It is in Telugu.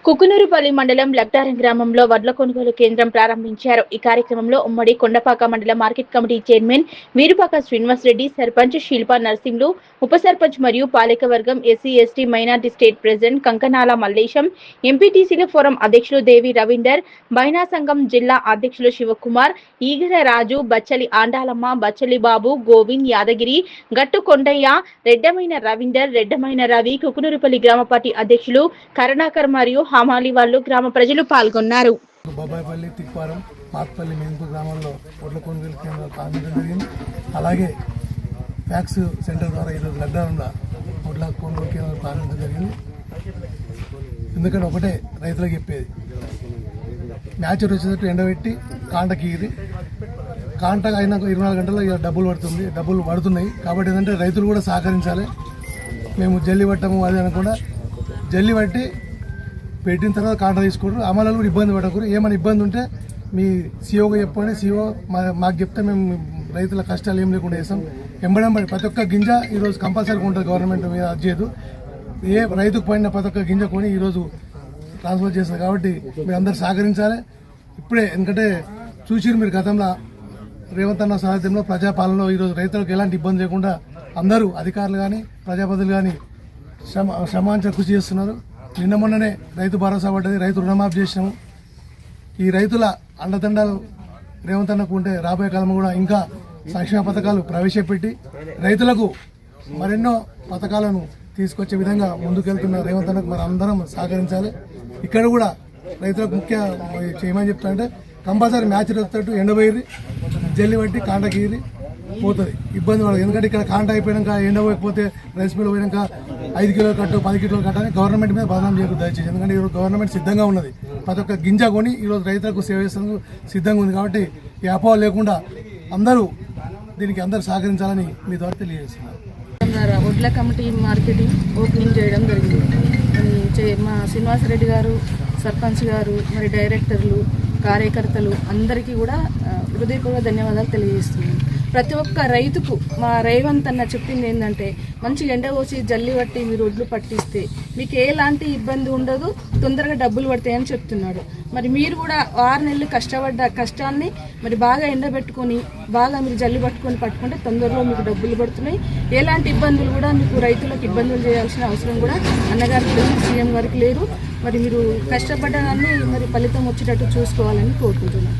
కుకునూరుపల్లి మండలం లక్టారం గ్రామంలో వడ్ల కొనుగోలు కేంద్రం ప్రారంభించారు. ఈ కార్యక్రమంలో ఉమ్మడి కొండపాక మండల market committee chairman Veerupaka Srinivasa Reddy, sarpanch Shilpa Narsimhulu, ఉప సర్పంచ్ మరియు పాలకవర్గం, SC ST minority state president Kankanala Mallesham, ఎంపీటీసీల ఫోరం అధ్యక్షులు దేవి రవీందర్, మహిళా సంఘం జిల్లా అధ్యక్షులు శివకుమార్, ఈగర రాజు, బచ్చలి ఆండాలమ్మ, బచ్చలి బాబు, గోవింద్, యాదగిరి, గట్టు కొండయ్య, రెడ్డమైన రవీందర్, రెడ్డమైన రవి, కుకునూరుపల్లి గ్రామ పార్టీ అధ్యక్షులు కరుణాకర్ మరియు హమాలి వాళ్ళు గ్రామ ప్రజలు పాల్గొన్నారు. బాబాయిపల్లి, తిప్పారం, పాతపల్లి, మేంపూర్ గ్రామాల్లో వడ్ల కొనుగోలు కేంద్రాలు ప్రారంభించడం జరిగింది. అలాగే ఫ్యాక్స్ సెంటర్ ద్వారా ఈరోజు లక్డారంలో వడ్ల కొనుగోలు కేంద్రాలు ప్రారంభించడం జరిగింది. ఎందుకంటే ఒకటే రైతులకు చెప్పేది, మ్యాచర్ వచ్చేటట్టు ఎండబెట్టి కాంటకి కాంట అయినాక 24 గంటల్లో ఇక డబ్బులు పడుతున్నాయి. కాబట్టి ఏంటంటే రైతులు కూడా సహకరించాలి. మేము జల్లి పట్టము అది అనకుండా జల్లి పట్టి పెట్టిన తర్వాత కాంట తీసుకుంటారు. అమలు కూడా ఇబ్బంది పడకూరు. ఏమైనా ఇబ్బంది ఉంటే మీ సీఓగా చెప్పండి, సీఓ మాకు చెప్తే మేము రైతుల కష్టాలు ఏం లేకుండా చేస్తాం. ఎంబడంబడి ప్రతి ఒక్క గింజ ఈరోజు కంపల్సరీగా ఉంటుంది. గవర్నమెంట్ మీద అర్జేదు ఏ రైతుకు పడిన ప్రతి ఒక్క గింజ కొని ఈరోజు ట్రాన్స్ఫర్ చేస్తారు. కాబట్టి మీరు అందరు సహకరించాలి. ఇప్పుడే ఎందుకంటే చూసిరు మీరు గతంలో రేవంత్ అన్న సారథ్యంలో ప్రజాపాలనలో ఈరోజు రైతులకు ఎలాంటి ఇబ్బంది లేకుండా అందరూ అధికారులు కానీ ప్రజాప్రతినిధులు కానీ శ్రమాంచ కృషి చేస్తున్నారు. నిన్న మొన్ననే రైతు భరోసా పడ్డది, రైతు రుణమాఫీ చేసినాము. ఈ రైతుల అండదండాలు రేవంత్ అన్నకు ఉంటే రాబోయే కాలం కూడా ఇంకా సంక్షేమ పథకాలు ప్రవేశపెట్టి రైతులకు మరెన్నో పథకాలను తీసుకొచ్చే విధంగా ముందుకెళ్తున్న రేవంత్ అన్నకు మరి అందరం సహకరించాలి. ఇక్కడ కూడా రైతులకు ముఖ్య చేయమని చెప్తా అంటే కంపల్సరీ మ్యాచ్ వస్తట్టు ఎండబోయి జల్లి పట్టి కాంటకి పోతుంది, ఇబ్బంది పడదు. ఎందుకంటే ఇక్కడ కాంట అయిపోయాక ఎండపోయకపోతే రైస్ మిల్ పోయాక 5 కిలోలు కట్టు 10 కిలోలు కట్టాలని గవర్నమెంట్ మీద బదనాం చేయకూడదు దయచేసి. ఎందుకంటే ఈరోజు గవర్నమెంట్ సిద్ధంగా ఉన్నది, ప్రతి ఒక్క గింజ కొని ఈరోజు రైతులకు సేవ చేసేందుకు సిద్ధంగా ఉంది. కాబట్టి ఈ అపోహలు లేకుండా అందరూ దీనికి అందరూ సహకరించాలని మీ ద్వారా తెలియజేస్తున్నారు. వడ్ల కమిటీ మార్కెటింగ్ ఓపెనింగ్ చేయడం జరిగింది. మా శ్రీనివాసరెడ్డి గారు, సర్పంచ్ గారు, మరి డైరెక్టర్లు, కార్యకర్తలు అందరికీ కూడా హృదయపూర్వక ధన్యవాదాలు తెలియజేస్తున్నాను. ప్రతి ఒక్క రైతుకు మా రేవంత్ అన్న చెప్పింది ఏంటంటే, మంచి ఎండ పోసి జల్లి పట్టి మీరు ఒడ్లు పట్టిస్తే మీకు ఎలాంటి ఇబ్బంది ఉండదు, తొందరగా డబ్బులు పడతాయని చెప్తున్నాడు. మరి మీరు కూడా 6 నెలలు కష్టపడ్డ కష్టాన్ని మరి బాగా ఎండబెట్టుకొని బాగా మీరు జల్లి పట్టుకుంటే తొందరలో మీకు డబ్బులు పడుతున్నాయి. ఎలాంటి ఇబ్బందులు కూడా మీకు రైతులకు ఇబ్బందులు చేయాల్సిన అవసరం కూడా అన్నగారికి లేదు, సీఎం గారికి లేదు. మరి మీరు కష్టపడ్డాన్ని మరి ఫలితం వచ్చేటట్టు చూసుకోవాలని కోరుకుంటున్నాను.